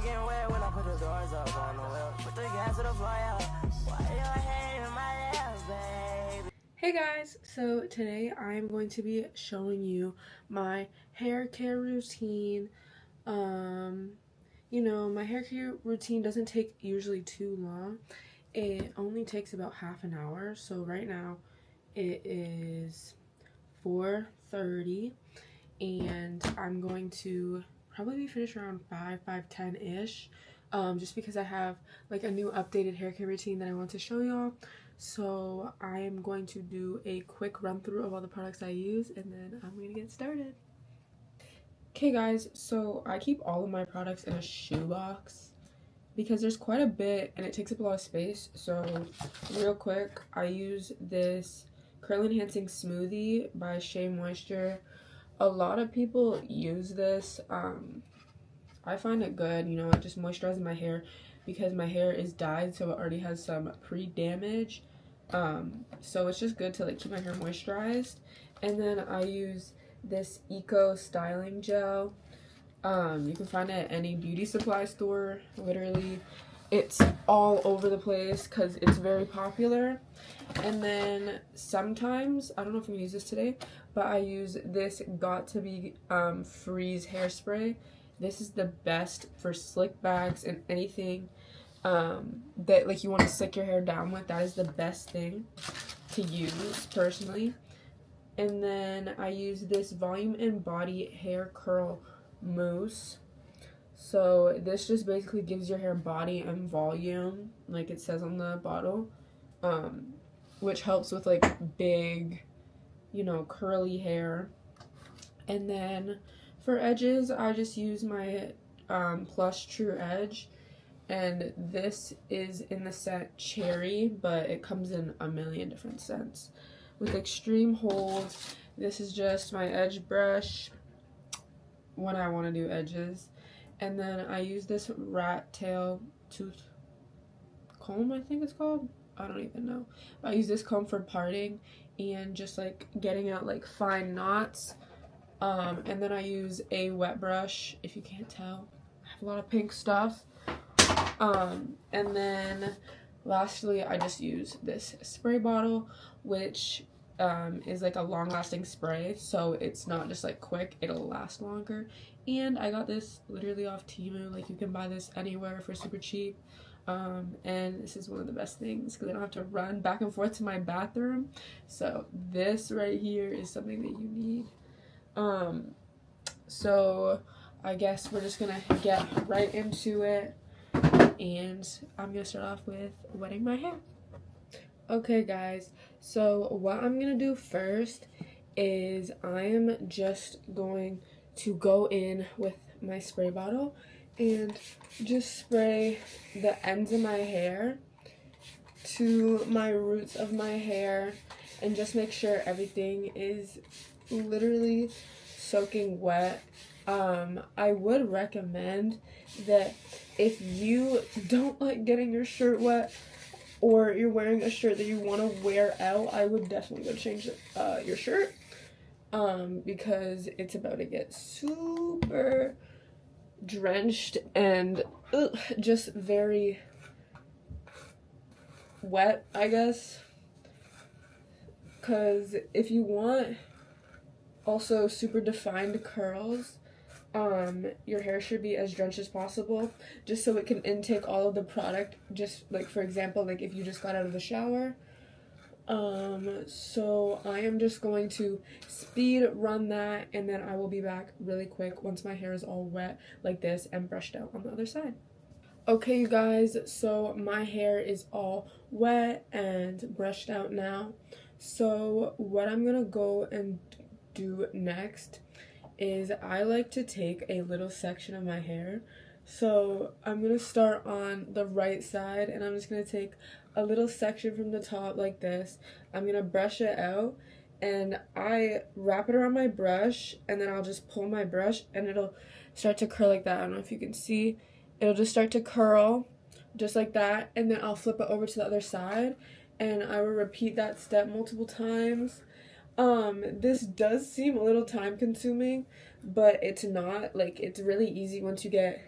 getting wet when I put the doors up on the wheel. Put the gas to the fire. Why your hand in my lap, baby? Hey guys, so today I'm going to be showing you my hair care routine. My hair care routine doesn't take usually too long. It only takes about half an hour. So right now it is 4:30 and I'm going to probably be finished around 5:10-ish. Just because I have like a new updated hair care routine that I want to show y'all. So I am going to do a quick run through of all the products I use and then I'm going to get started. Okay guys, so I keep all of my products in a shoebox because there's quite a bit and it takes up a lot of space. So real quick, I use this Curl Enhancing Smoothie by Shea Moisture. A lot of people use this. I find it good. It just moisturizes my hair because my hair is dyed, so it already has some pre-damage. So it's just good to like keep my hair moisturized. And then I use this Eco Styling Gel. You can find it at any beauty supply store. Literally, it's all over the place because it's very popular. And then sometimes, I don't know if I'm gonna use this today, but I use this Got To Be Freeze hairspray. This is the best for slick backs and anything that like you want to slick your hair down with. That is the best thing to use personally. And then I use this Volume and Body Hair Curl Mousse. So this just basically gives your hair body and volume, like it says on the bottle, which helps with like big, curly hair. And then for edges, I just use my Plush True Edge, and this is in the scent Cherry, but it comes in a million different scents with extreme holds. This is just my edge brush when I want to do edges. And then I use this rat tail tooth comb, I think it's called. I don't even know. But I use this comb for parting and just like getting out like fine knots. And then I use a wet brush, if you can't tell. I have a lot of pink stuff. And then lastly, I just use this spray bottle, which is like a long-lasting spray, so it's not just like quick, it'll last longer. And I got this literally off Temu. Like, you can buy this anywhere for super cheap. And this is one of the best things because I don't have to run back and forth to my bathroom. So this right here is something that you need. So I guess we're just gonna get right into it, and I'm gonna start off with wetting my hair. Okay guys, so what I'm gonna do first is I am just going to go in with my spray bottle and just spray the ends of my hair to my roots of my hair and just make sure everything is literally soaking wet. I would recommend that if you don't like getting your shirt wet or you're wearing a shirt that you want to wear out, I would definitely go change your shirt because it's about to get super drenched and just very wet, I guess. Because if you want also super defined curls, your hair should be as drenched as possible just so it can intake all of the product, just like for example, like if you just got out of the shower. So I am just going to speed run that, and then I will be back really quick once my hair is all wet like this and brushed out on the other side. Okay you guys, so my hair is all wet and brushed out now. So what I'm gonna go and do next is I like to take a little section of my hair. So I'm gonna start on the right side and I'm just gonna take a little section from the top like this. I'm gonna brush it out and I wrap it around my brush, and then I'll just pull my brush and it'll start to curl like that. I don't know if you can see. It'll just start to curl just like that, and then I'll flip it over to the other side and I will repeat that step multiple times. This does seem a little time consuming, but it's not. Like, it's really easy once you get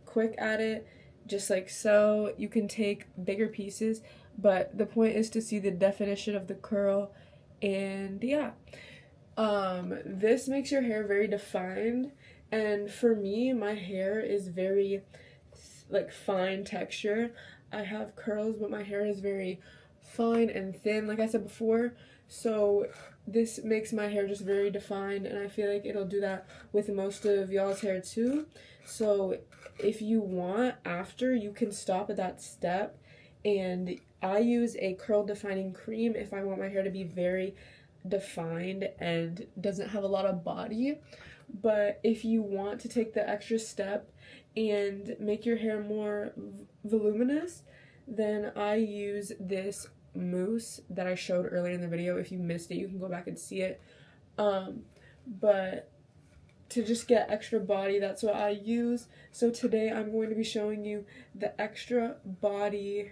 quick at it, just like so. You can take bigger pieces, but the point is to see the definition of the curl. And yeah, this makes your hair very defined, and for me, my hair is very like fine texture. I have curls, but my hair is very fine and thin, like I said before, so this makes my hair just very defined, and I feel like it'll do that with most of y'all's hair too. So if you want, after, you can stop at that step, and I use a curl defining cream if I want my hair to be very defined and doesn't have a lot of body. But if you want to take the extra step and make your hair more voluminous, then I use this mousse that I showed earlier in the video. If you missed it, you can go back and see it. But to just get extra body, that's what I use. So today I'm going to be showing you the extra body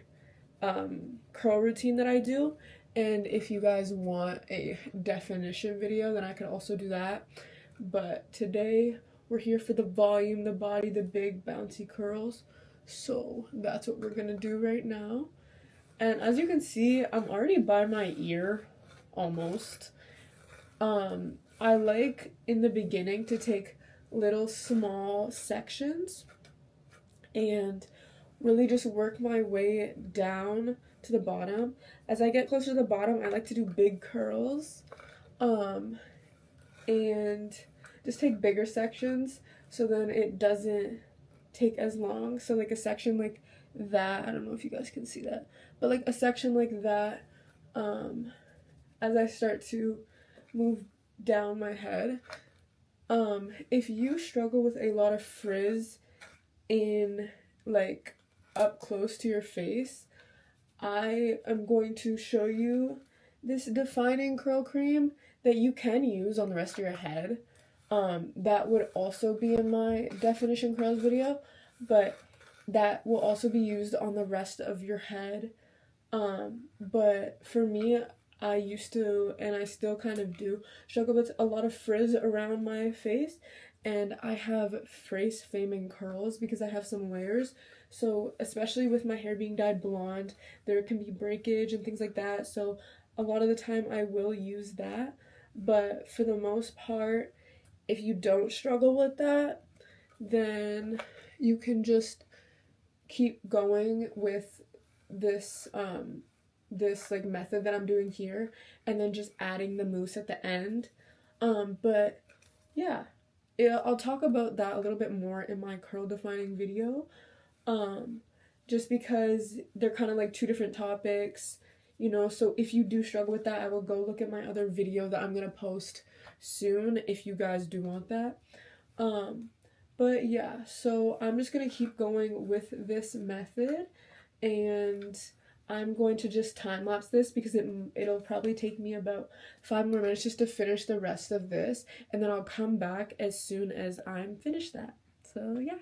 curl routine that I do. And if you guys want a definition video, then I can also do that. But today we're here for the volume, the body, the big bouncy curls. So that's what we're gonna do right now. And as you can see, I'm already by my ear, almost. I like in the beginning to take little small sections and really just work my way down to the bottom. As I get closer to the bottom, I like to do big curls. And just take bigger sections so then it doesn't take as long. So like a section like that, I don't know if you guys can see that, but like a section like that, as I start to move down my head. If you struggle with a lot of frizz in like up close to your face, I am going to show you this defining curl cream that you can use on the rest of your head. That would also be in my definition curls video, but that will also be used on the rest of your head. But for me, I used to, and I still kind of do, struggle with a lot of frizz around my face, and I have face framing curls because I have some layers. So especially with my hair being dyed blonde, there can be breakage and things like that. So a lot of the time I will use that. But for the most part, if you don't struggle with that, then you can just keep going with this this like method that I'm doing here, and then just adding the mousse at the end. But yeah, I'll talk about that a little bit more in my curl defining video. Just because they're kind of like two different topics, you know, so if you do struggle with that, I will go look at my other video that I'm gonna post soon if you guys do want that. But yeah, so I'm just gonna keep going with this method, and I'm going to just time lapse this because it'll probably take me about 5 more minutes just to finish the rest of this, and then I'll come back as soon as I'm finished that. So yeah.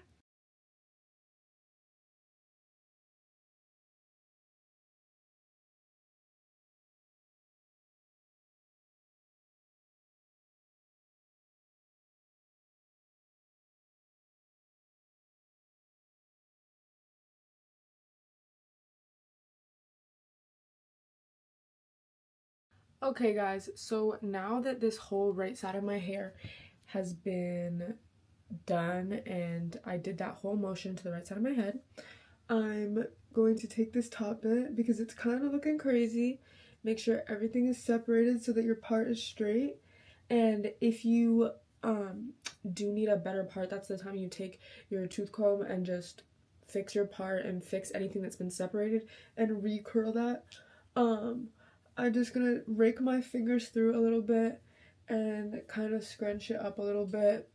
Okay guys, so now that this whole right side of my hair has been done and I did that whole motion to the right side of my head, I'm going to take this top bit because it's kind of looking crazy. Make sure everything is separated so that your part is straight. And if you do need a better part, that's the time you take your tooth comb and just fix your part and fix anything that's been separated and recurl that. I'm just gonna rake my fingers through a little bit and kind of scrunch it up a little bit.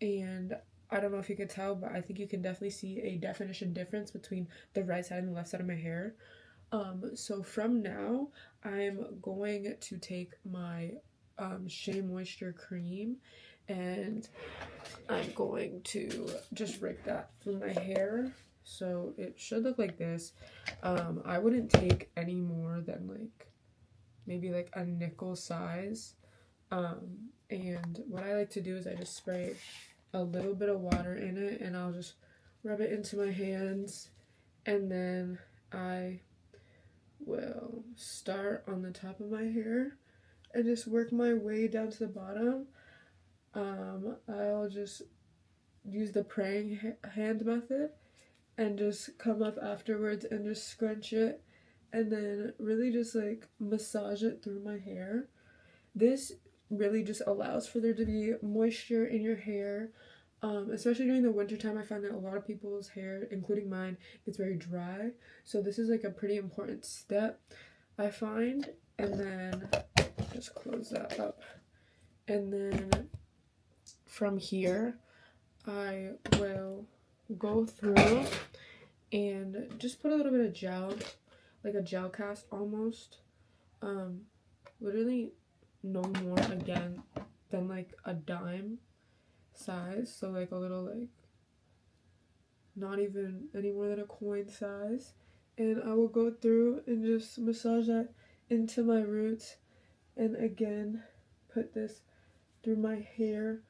And I don't know if you could tell, but I think you can definitely see a definition difference between the right side and the left side of my hair. So from now, I'm going to take my Shea Moisture cream, and I'm going to just rake that through my hair. So it should look like this. I wouldn't take any more than like maybe like a nickel size. And what I like to do is I just spray a little bit of water in it, and I'll just rub it into my hands, and then I will start on the top of my hair and just work my way down to the bottom. I'll just use the praying hand method and just come up afterwards and just scrunch it and then really just like massage it through my hair. This really just allows for there to be moisture in your hair. Especially during the winter time, I find that a lot of people's hair, including mine, gets very dry. So this is like a pretty important step, I find. And then just close that up. And then from here, I will go through and just put a little bit of gel, like a gel cast almost. Literally no more again than like a dime size, so like a little, like not even any more than a coin size, and I will go through and just massage that into my roots, and again put this through my hair.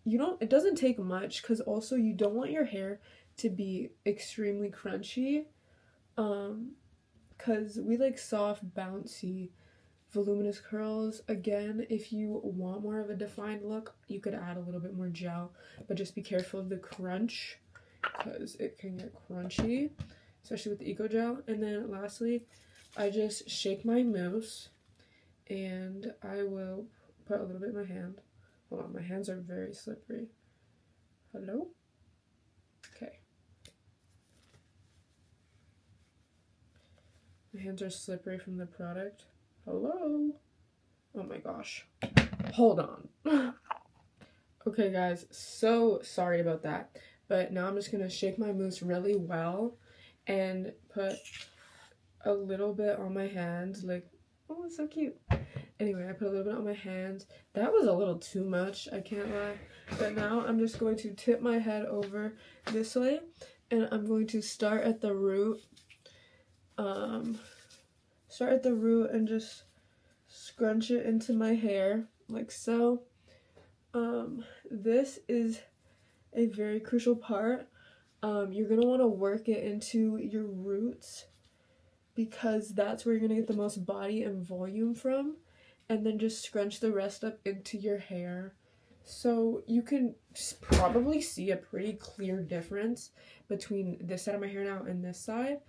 It doesn't take much, because also you don't want your hair to be extremely crunchy, because we like soft, bouncy, voluminous curls. Again, if you want more of a defined look, you could add a little bit more gel, but just be careful of the crunch because it can get crunchy, especially with the Eco Gel. And then lastly, I just shake my mousse and I will put a little bit in my hand. Hold on, my hands are very slippery. Hello? Okay. My hands are slippery from the product. Hello? Oh my gosh. Hold on. Okay, guys, so sorry about that. But now I'm just going to shake my mousse really well and put a little bit on my hands. Like, oh, it's so cute. Anyway, I put a little bit on my hands. That was a little too much, I can't lie. But now I'm just going to tip my head over this way. And I'm going to start at the root. Start at the root and just scrunch it into my hair like so. This is a very crucial part. You're gonna want to work it into your roots because that's where you're gonna get the most body and volume from, and then just scrunch the rest up into your hair. So you can probably see a pretty clear difference between this side of my hair now and this side.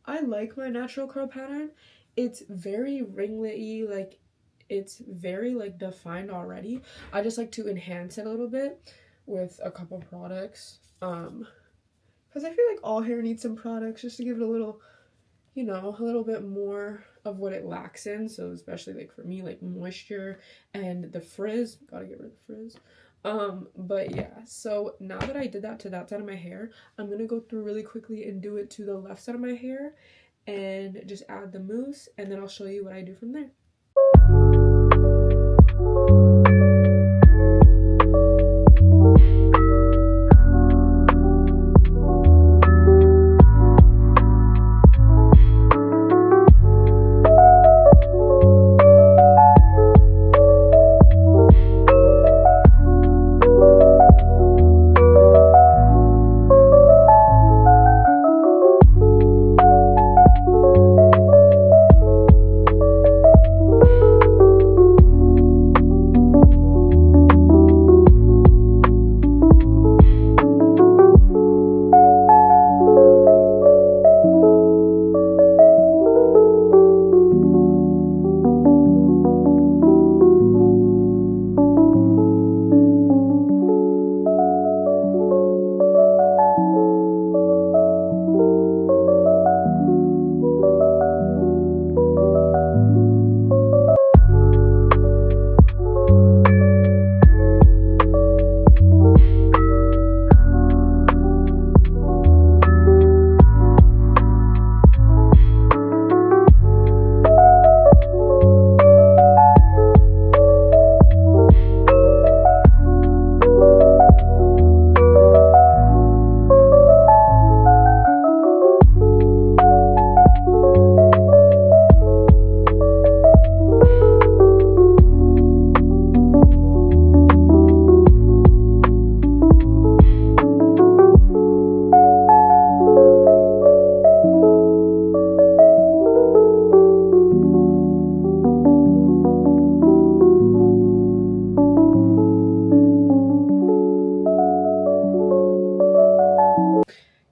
I like my natural curl pattern. It's very ringlet-y, like it's very like defined already. I just like to enhance it a little bit with a couple products. Because I feel like all hair needs some products just to give it a little, a little bit more of what it lacks in. So especially like for me, like moisture and the frizz. Gotta get rid of the frizz. But yeah, so now that I did that to that side of my hair, I'm gonna go through really quickly and do it to the left side of my hair and just add the mousse, and then I'll show you what I do from there.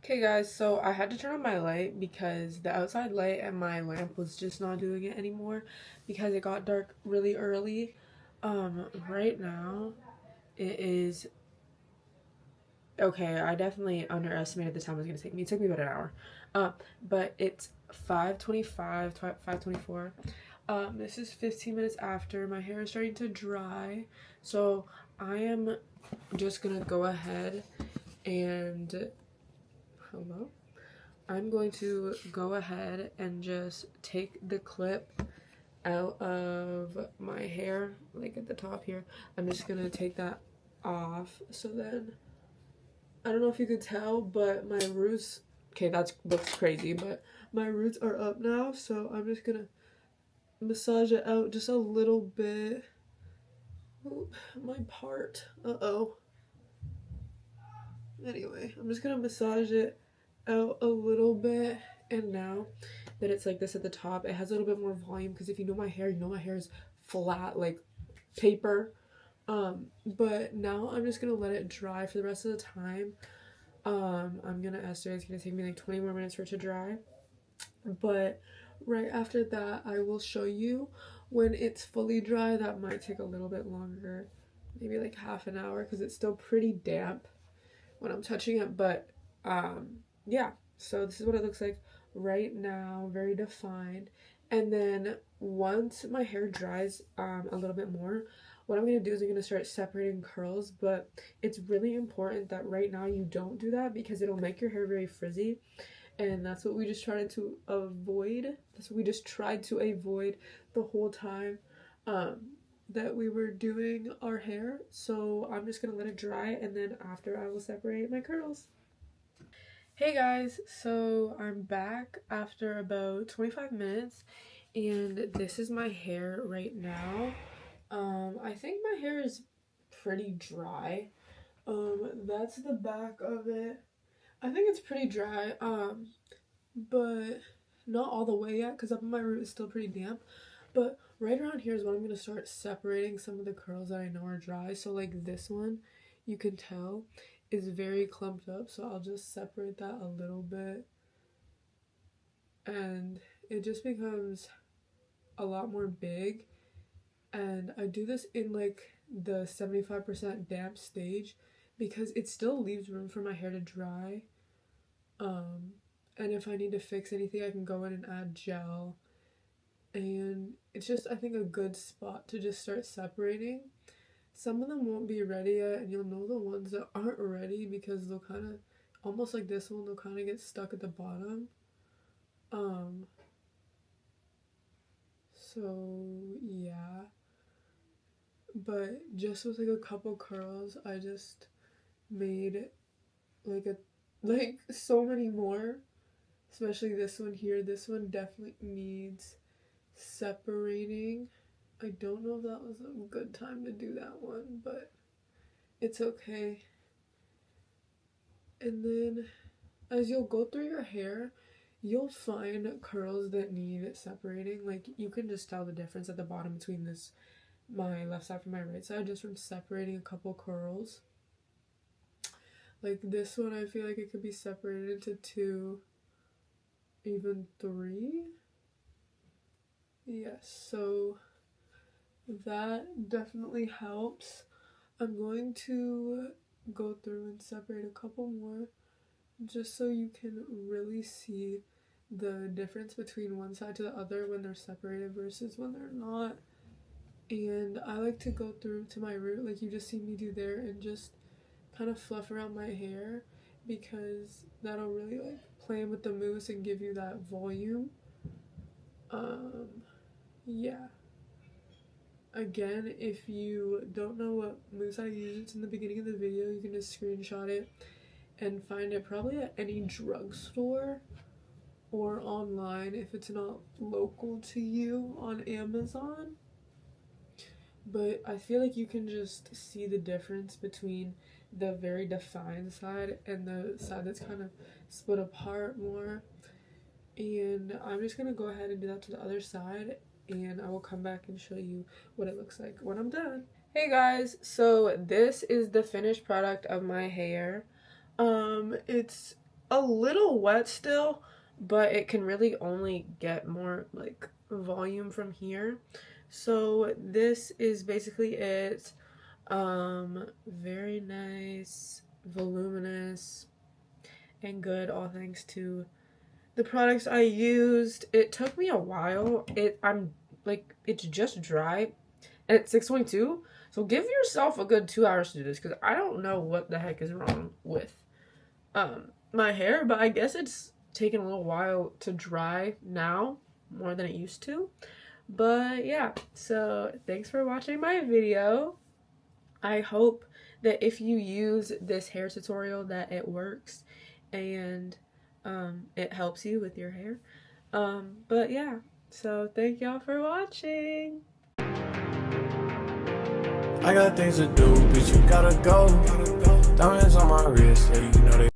Okay guys, so I had to turn on my light because the outside light and my lamp was just not doing it anymore because it got dark really early. Right now it is okay. I definitely underestimated the time it was gonna take me. It took me about an hour. But it's 5:25, 5:24. This is 15 minutes after. My hair is starting to dry, so I am just gonna go ahead and hello. I'm going to go ahead and just take the clip out of my hair, like at the top here. I'm just gonna take that off. So then, I don't know if you could tell, but my roots, okay, that looks crazy, but my roots are up now. So I'm just gonna massage it out just a little bit. Oop, my part. Uh-oh. Anyway, I'm just gonna massage it out a little bit, and now that it's like this at the top, it has a little bit more volume because if you know my hair, you know my hair is flat like paper. But now I'm just gonna let it dry for the rest of the time. I'm gonna estimate it's gonna take me like 20 more minutes for it to dry, but right after that I will show you when it's fully dry. That might take a little bit longer, maybe like half an hour because it's still pretty damp when I'm touching it. But yeah, so this is what it looks like right now, very defined. And then once my hair dries a little bit more, what I'm going to do is I'm going to start separating curls. But it's really important that right now you don't do that because it'll make your hair very frizzy, and that's what we just tried to avoid. That's what we just tried to avoid the whole time that we were doing our hair. So I'm just gonna let it dry, and then after I will separate my curls. Hey guys, so I'm back after about 25 minutes, and this is my hair right now. I think my hair is pretty dry. That's the back of it. I think it's pretty dry, but not all the way yet because up in my root is still pretty damp. But right around here is when I'm going to start separating some of the curls that I know are dry. So like this one, you can tell, is very clumped up. So I'll just separate that a little bit. And it just becomes a lot more big. And I do this in like the 75% damp stage because it still leaves room for my hair to dry. And if I need to fix anything, I can go in and add gel. And it's just, I think, a good spot to just start separating. Some of them won't be ready yet, and you'll know the ones that aren't ready because they'll kind of, almost like this one, they'll kind of get stuck at the bottom. So yeah. But just with like a couple curls, I just made like so many more. Especially this one here. This one definitely needs separating. I don't know if that was a good time to do that one, but it's okay. And then as you'll go through your hair, you'll find curls that need separating. Like you can just tell the difference at the bottom between this, my left side from my right side, just from separating a couple curls. Like this one, I feel like it could be separated into 2, even 3. Yes, so that definitely helps. I'm going to go through and separate a couple more just so you can really see the difference between one side to the other when they're separated versus when they're not. And I like to go through to my root like you just see me do there and just kind of fluff around my hair because that'll really like play with the mousse and give you that volume. Yeah. Again, if you don't know what mousse I use, it's in the beginning of the video. You can just screenshot it and find it probably at any drugstore or online if it's not local to you on Amazon. But I feel like you can just see the difference between the very defined side and the side that's kind of split apart more. And I'm just going to go ahead and do that to the other side, and I will come back and show you what it looks like when I'm done. Hey guys, so this is the finished product of my hair. It's a little wet still, but it can really only get more like volume from here. So this is basically it. Very nice, voluminous, and good, all thanks to the products I used. It took me a while. It's just dry, and it's 6.2. So give yourself a good 2 hours to do this, because I don't know what the heck is wrong with my hair, but I guess it's taken a little while to dry now, more than it used to. But yeah, so thanks for watching my video. I hope that if you use this hair tutorial that it works and it helps you with your hair. But yeah, so thank y'all for watching. I got things to do, bitch, you gotta go. Diamonds on my wrist, yeah, you know they